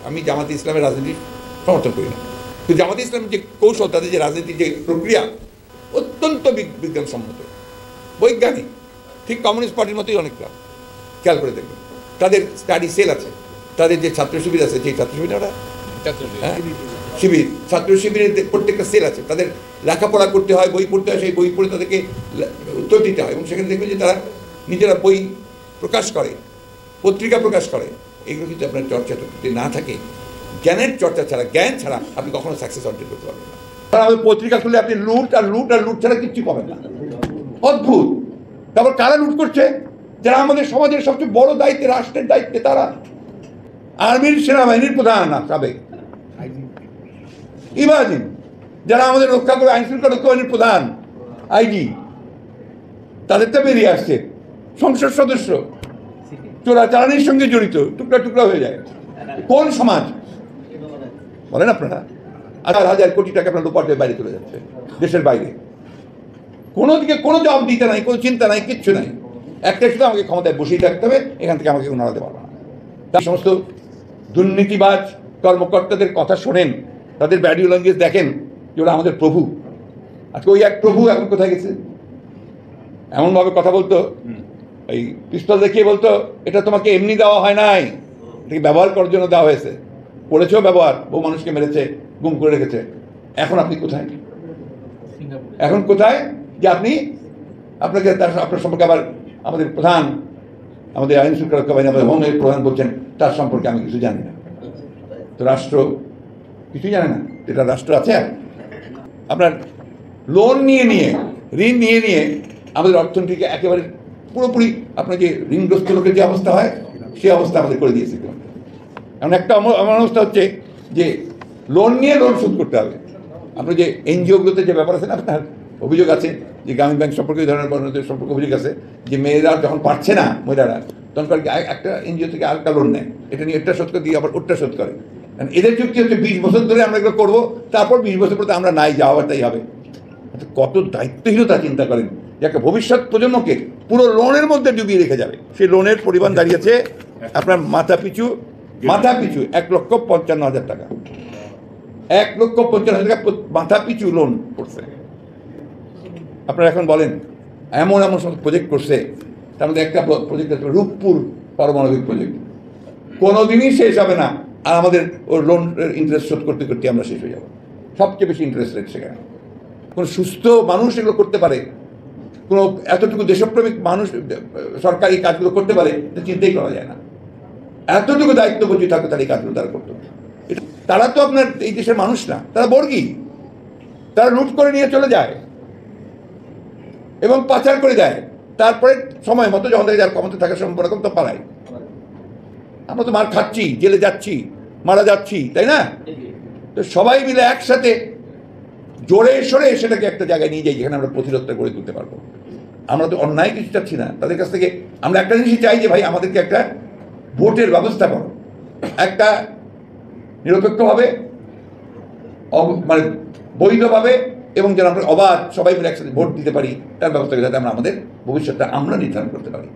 আমি জামাতে ইসলামের রাজনীতি সমর্থন করি না, কিন্তু জামাতে ইসলামের যে কৌশল, তাদের যে রাজনীতির যে প্রক্রিয়া অত্যন্ত বিজ্ঞানসম্মত, বৈজ্ঞানিক, ঠিক কমিউনিস্ট পার্টির মতোই অনেকটা। খেয়াল করে দেখবেন তাদের স্টাডি সেল আছে, তাদের যে ছাত্র শিবির আছে, যে ছাত্র শিবির শিবির ছাত্র শিবিরের প্রত্যেকটা সেল আছে, তাদের লেখাপড়া করতে হয়, বই পড়তে হয়, সেই বই পড়ে তাদেরকে উত্তর দিতে হয়, এবং সেখানে দেখবেন যে তারা নিজেরা বই প্রকাশ করে, পত্রিকা প্রকাশ করে। এগুলো কিন্তু আপনার চর্চা যদি না থাকে, জ্ঞানের চর্চা ছাড়া, জ্ঞান ছাড়া আপনি কখনো সাকসেস অর্জন করতে পারবেন না। আমাদের পত্রিকা খুলে আপনি লুট আর লুট আর লুট ছাড়া কিচ্ছু পাবেন না। অদ্ভুত। তারপর কারা লুট করছে? যারা আমাদের সমাজের সবচেয়ে বড় দায়িত্বে, রাষ্ট্রের দায়িত্বে, তারা আর্মির সেনাবাহিনীর প্রধান সাবেক ইমাজিন, যারা আমাদের রক্ষা করে, আইন শৃঙ্খলা রক্ষা বাহিনীর প্রধান আইজি, তাদের তো বেরিয়ে আসছে সংসদ সদস্য চোরাচালানির সঙ্গে জড়িত, টুকরা টুকরা হয়ে যায়। কোন সমাজ বলেন আপনারা? 1,000 কোটি টাকা আপনার লোপাট হয়ে বাইরে চলে যাচ্ছে, দেশের বাইরে। কোনো দিকে কোনো জবাব দিতে নাই, কোনো চিন্তা নাই, কিচ্ছু নাই। একটাই শুধু আমাকে ক্ষমতায় বসেই থাকতে হবে, এখান থেকে আমাকে নাড়াতে পারবো না। তার সমস্ত দুর্নীতিবাজ কর্মকর্তাদের কথা শোনেন, তাদের বডি ল্যাঙ্গুয়েজ দেখেন যে ওরা আমাদের প্রভু। আজকে ওই এক প্রভু এখন কোথায় গেছে? এমনভাবে কথা বলতো, এই পিস্তল দেখিয়ে বলতো, এটা তোমাকে এমনি দেওয়া হয় নাই, এটাকে ব্যবহার করার জন্য দেওয়া হয়েছে, করেছেও ব্যবহার, বহু মানুষকে মেরেছে, গুম করে রেখেছে। এখন আপনি কোথায়? এখন কোথায় যে আপনি আপনাকে আপনার সম্পর্কে আবার আমাদের প্রধান, আমাদের আইন শৃঙ্খলা রক্ষা বাহিনী, আমাদের হোমের প্রধান বলছেন তার সম্পর্কে আমি কিছু জানি না। তো রাষ্ট্র কিছুই জানে না, এটা রাষ্ট্র আছে। আপনার লোন নিয়ে নিয়ে, ঋণ নিয়ে নিয়ে আমাদের অর্থনীতিকে একেবারে পুরোপুরি আপনার যে ঋণগ্রস্ত লোকের যে অবস্থা হয়, সেই অবস্থা আমাদের করে দিয়েছে। এমন একটা আমার অবস্থা হচ্ছে যে লোন নিয়ে লোন শোধ করতে হবে। আপনার যে এনজিওগুলোতে যে ব্যাপার আছে না, আপনার অভিযোগ আছে যে গ্রামীণ ব্যাংক সম্পর্কে এই ধরনের সম্পর্কে অভিযোগ আছে যে মেয়েরা যখন পারছে না, মহিলারা তখন একটা এনজিও থেকে আরেকটা লোন নেয়, এটা নিয়ে একটা শোধ করে দিয়ে আবার ওটা শোধ করে। এদের চুক্তি হচ্ছে 20 বছর ধরে আমরা এগুলো করবো, তারপর 20 বছর পরে আমরা নাই, যাওয়ার তাই হবে। কত দায়িত্বহীনতা চিন্তা করেন, যে একটা ভবিষ্যৎ প্রজন্মকে পুরো লোনের মধ্যে ডুবিয়ে রেখে যাবে। সেই লোনের পরিমাণ দাঁড়িয়েছে আপনার মাথা পিছু 1,55,000 টাকা। 1,55,000 টাকা মাথা পিছু লোন করছে। আপনারা এখন বলেন, এমন এমন সমস্ত প্রজেক্ট করছে, তার মধ্যে একটা প্রজেক্ট আছে রূপপুর পারমাণবিক প্রজেক্ট, কোনোদিনই শেষ হবে না। আর আমাদের ওর লোন ইন্টারেস্ট শোধ করতে করতে আমরা শেষ হয়ে যাব। সবচেয়ে বেশি ইন্টারেস্ট রেট সেখানে। কোনো সুস্থ মানুষ এগুলো করতে পারে, কোনো এতটুকু দেশপ্রেমিক মানুষ সরকারি কাজগুলো করতে পারে, চিন্তাই করা যায় না। এতটুকু দায়িত্ববোধী থাকবে তার এই কাজগুলো তারা করতে। তারা তো আপনার এই দেশের মানুষ না, তারা বর্গী। তারা লুট করে নিয়ে চলে যায় এবং পাচার করে দেয়, তারপরে সময় মতো যখন যার ক্ষমতা থাকার সম্ভব রকম তো পালায়। আমরা তো মার খাচ্ছি, জেলে যাচ্ছি, মারা যাচ্ছি, তাই না? তো সবাই মিলে একসাথে জোরে সরে সেটাকে একটা জায়গায় নিয়ে যাই যেখানে আমরা প্রতিরোধটা গড়ে তুলতে পারবো। আমরা তো অন্যায় কিছু চাচ্ছি না তাদের কাছ থেকে। আমরা একটা জিনিসই চাই যে ভাই আমাদেরকে একটা ভোটের ব্যবস্থা করো, একটা নিরপেক্ষভাবে, মানে বৈধভাবে, এবং যেন আমরা অবাধ সবাই মিলে একসাথে ভোট দিতে পারি, তার ব্যবস্থা যাতে আমরা আমাদের ভবিষ্যৎটা আমরা নির্ধারণ করতে পারি।